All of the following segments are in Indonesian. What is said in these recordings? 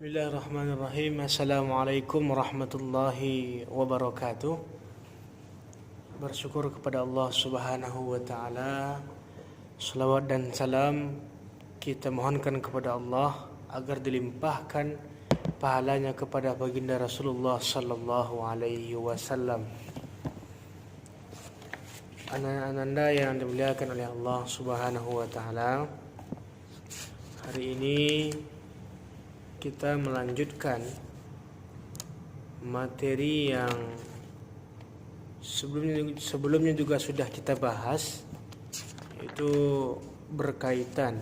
Bismillahirrahmanirrahim. Assalamualaikum warahmatullahi wabarakatuh. Bersyukur kepada Allah Subhanahu wa taala. Salawat dan salam kita mohonkan kepada Allah agar dilimpahkan pahalanya kepada baginda Rasulullah sallallahu alaihi wasallam. Anak-anak yang dimuliakan oleh Allah Subhanahu wa taala. Hari ini kita melanjutkan materi yang sebelumnya juga sudah kita bahas, yaitu berkaitan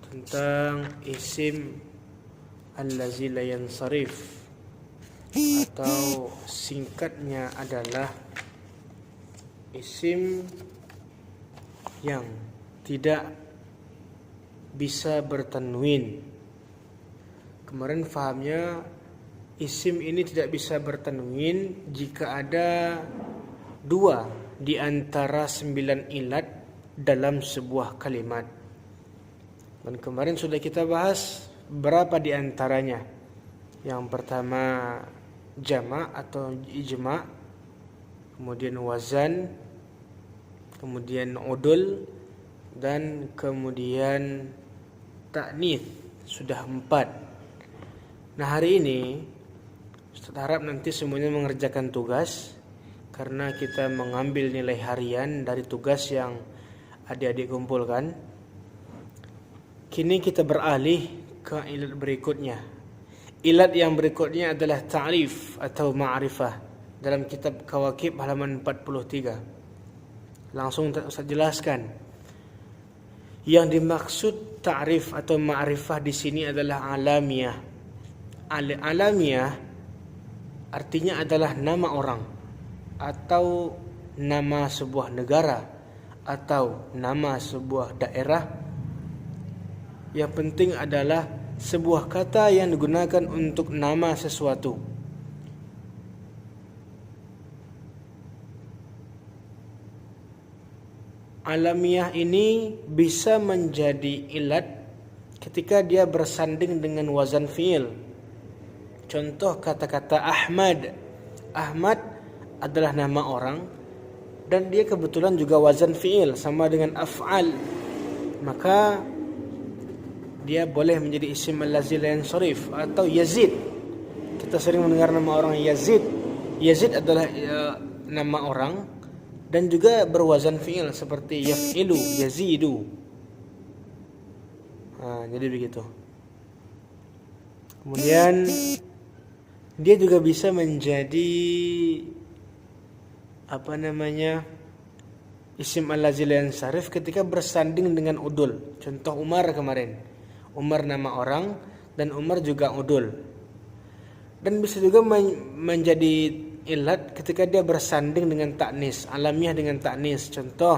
tentang isim allazi la yansarif, atau singkatnya adalah isim yang tidak bisa bertanwin. Kemarin fahamnya isim ini tidak bisa bertanwin jika ada dua di antara 9 ilat dalam sebuah kalimat. Dan kemarin sudah kita bahas berapa di antaranya. Yang pertama jama' atau ijma', kemudian wazan, kemudian udul, dan kemudian ta'nits. Sudah 4. Nah, hari ini Ustaz harap nanti semuanya mengerjakan tugas, karena kita mengambil nilai harian dari tugas yang adik-adik kumpulkan. Kini kita beralih ke ilat berikutnya. Ilat yang berikutnya adalah ta'rif atau ma'rifah dalam kitab Kawakib halaman 43. Langsung Ustaz jelaskan. Yang dimaksud ta'rif atau ma'rifah di sini adalah alamiah. Alamiah artinya adalah nama orang, atau nama sebuah negara, atau nama sebuah daerah. Yang penting adalah sebuah kata yang digunakan untuk nama sesuatu. Alamiah ini bisa menjadi ilat ketika dia bersanding dengan wazan fi'il. Contoh kata-kata Ahmad. Ahmad adalah nama orang dan dia kebetulan juga wazan fi'il sama dengan af'al. Maka dia boleh menjadi isim allazi la yansarif. Atau Yazid. Kita sering mendengar nama orang Yazid. Yazid adalah nama orang dan juga berwazan fi'il seperti yaf'ilu, yazidu. Jadi begitu. Kemudian dia juga bisa menjadi isim allazi la yansarif ketika bersanding dengan udul. Contoh Umar kemarin. Umar nama orang dan Umar juga udul. Dan bisa juga menjadi ilat ketika dia bersanding dengan ta'nis, alamiah dengan ta'nis. Contoh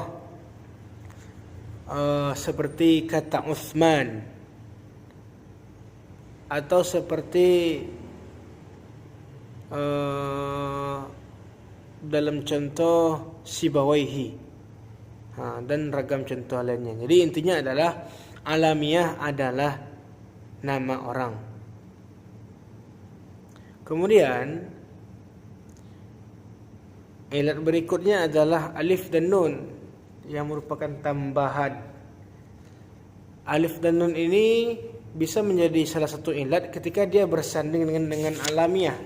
seperti kata Utsman, atau seperti dalam contoh Sibawaihi, dan ragam contoh lainnya. Jadi intinya adalah alamiah adalah nama orang. Kemudian ilat berikutnya adalah alif dan nun yang merupakan tambahan. Alif dan nun ini bisa menjadi salah satu ilat ketika dia bersanding dengan alamiah,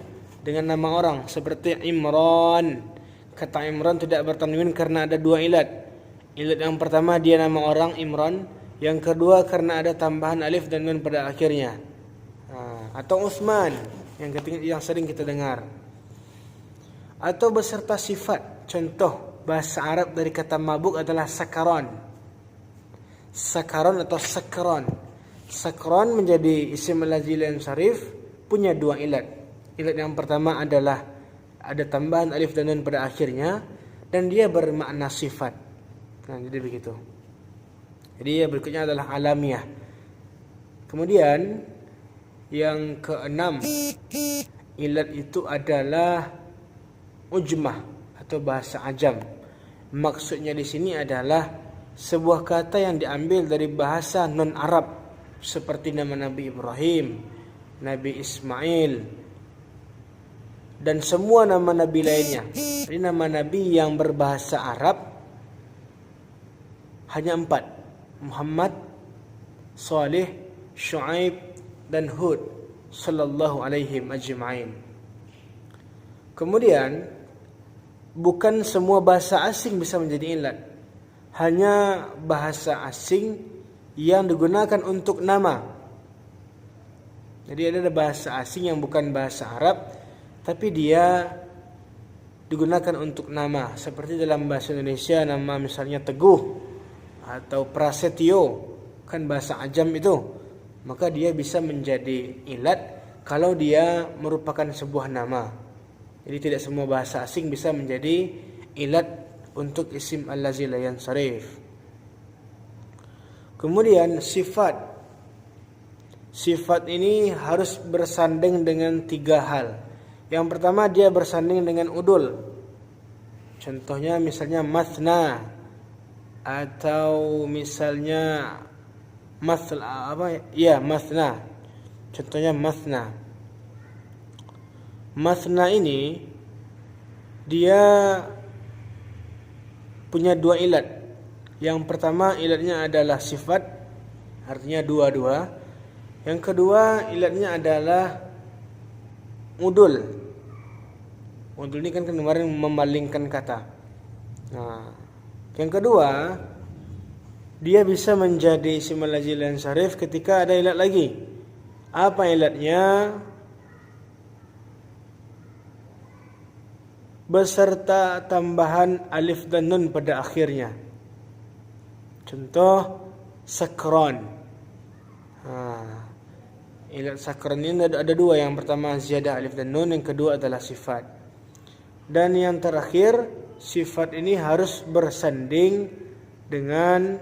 dengan nama orang, seperti Imran. Kata Imran tidak bertanwin karena ada 2 ilat. Ilat yang pertama dia nama orang Imran, yang kedua karena ada tambahan alif dan nun pada akhirnya. Atau Utsman yang sering kita dengar. Atau beserta sifat. Contoh bahasa Arab dari kata mabuk adalah sakaron. Sakaron atau sakron. Sakron menjadi isim allazi la yansarif, punya 2 ilat. Ilat yang pertama adalah ada tambahan alif dan nun pada akhirnya dan dia bermakna sifat. Jadi begitu. Jadi yang berikutnya adalah alamiah. Kemudian yang keenam, ilat itu adalah ujmah atau bahasa ajam. Maksudnya di sini adalah sebuah kata yang diambil dari bahasa non Arab, seperti nama Nabi Ibrahim, Nabi Ismail, dan semua nama nabi lainnya. Jadi nama nabi yang berbahasa Arab hanya 4. Muhammad, Saleh, Syuaib, dan Hud sallallahu alaihi ajma'in. Kemudian bukan semua bahasa asing bisa menjadi ilat. Hanya bahasa asing yang digunakan untuk nama. Jadi ada bahasa asing yang bukan bahasa Arab, tapi dia digunakan untuk nama. Seperti dalam bahasa Indonesia nama misalnya Teguh atau Prasetyo, kan bahasa Ajam itu. Maka dia bisa menjadi ilat kalau dia merupakan sebuah nama. Jadi tidak semua bahasa asing bisa menjadi ilat untuk isim allazi la yansarif. Kemudian sifat. Sifat ini harus bersanding dengan 3 hal. Yang pertama dia bersanding dengan udul. Contohnya misalnya mathna, atau misalnya mathna. Contohnya mathna. Mathna ini dia punya 2 ilat. Yang pertama ilatnya adalah sifat, artinya dua-dua. Yang kedua ilatnya adalah udul. Udul ini kan kemarin memalingkan kata. Nah, yang kedua dia bisa menjadi isim allazi la yansarif ketika ada ilat lagi. Apa ilatnya? Beserta tambahan alif dan nun pada akhirnya. Contoh sakran. Ilat sakran ini ada 2. Yang pertama ziyadah alif dan nun, yang kedua adalah sifat. Dan yang terakhir, sifat ini harus bersanding dengan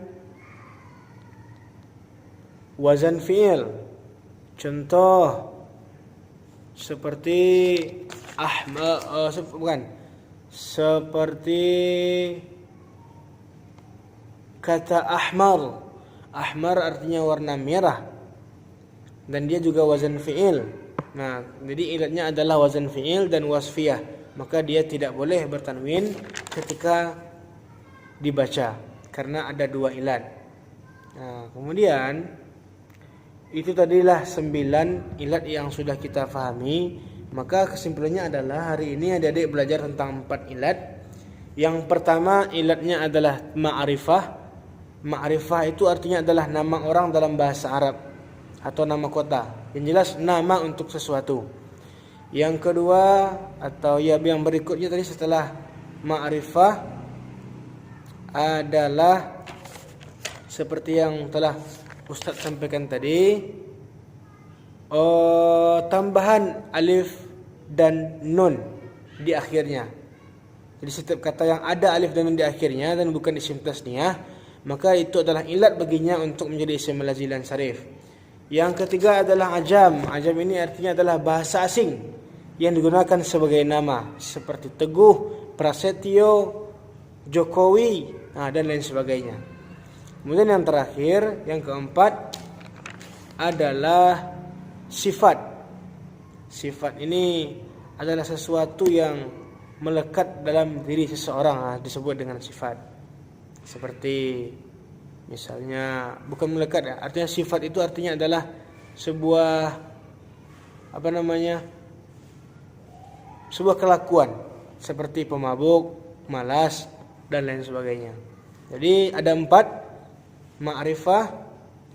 wazan fi'il. Contoh seperti seperti kata ahmar. Ahmar artinya warna merah, dan dia juga wazan fi'il. Nah, jadi ilatnya adalah wazan fi'il dan wasfiyah. Maka dia tidak boleh bertanwin ketika dibaca karena ada 2 ilat. Nah, kemudian itu tadilah 9 ilat yang sudah kita fahami. Maka kesimpulannya adalah hari ini adik-adik belajar tentang 4 ilat. Yang pertama ilatnya adalah ma'rifah. Ma'rifah itu artinya adalah nama orang dalam bahasa Arab atau nama kota. Yang jelas nama untuk sesuatu. Yang kedua atau yang berikutnya tadi setelah ma'rifah adalah seperti yang telah Ustaz sampaikan tadi, tambahan alif dan nun di akhirnya. Jadi setiap kata yang ada alif dan nun di akhirnya dan bukan isim tasniyah, maka itu adalah ilat baginya untuk menjadi isim allazi la yansarif. Yang ketiga adalah ajam. Ajam ini artinya adalah bahasa asing yang digunakan sebagai nama, seperti Teguh, Prasetyo, Jokowi, dan lain sebagainya. Kemudian yang terakhir, yang keempat adalah sifat. Sifat ini adalah sesuatu yang melekat dalam diri seseorang, disebut dengan sifat. Seperti misalnya, bukan melekat ya, artinya sifat itu artinya adalah sebuah sebuah kelakuan seperti pemabuk, malas, dan lain sebagainya. Jadi ada 4: ma'rifah,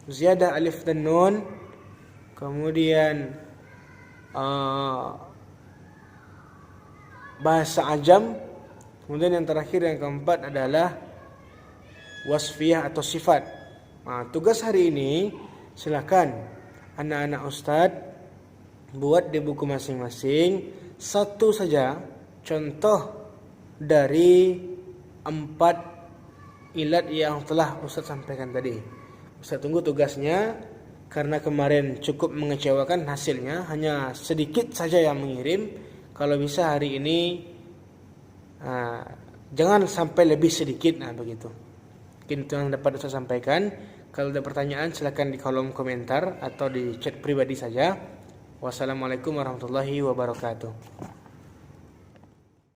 ziyadah alif dan nun, kemudian bahasa ajam, kemudian yang terakhir yang keempat adalah wasfiyah atau sifat. Tugas hari ini silakan anak-anak Ustadz buat di buku masing-masing satu saja contoh dari 4 ilat yang telah Ustadz sampaikan tadi. Ustadz tunggu tugasnya, karena kemarin cukup mengecewakan hasilnya, hanya sedikit saja yang mengirim. Kalau bisa hari ini jangan sampai lebih sedikit, begitu. Mungkin itu yang dapat Ustadz sampaikan. Kalau ada pertanyaan silakan di kolom komentar atau di chat pribadi saja. Wassalamualaikum warahmatullahi wabarakatuh.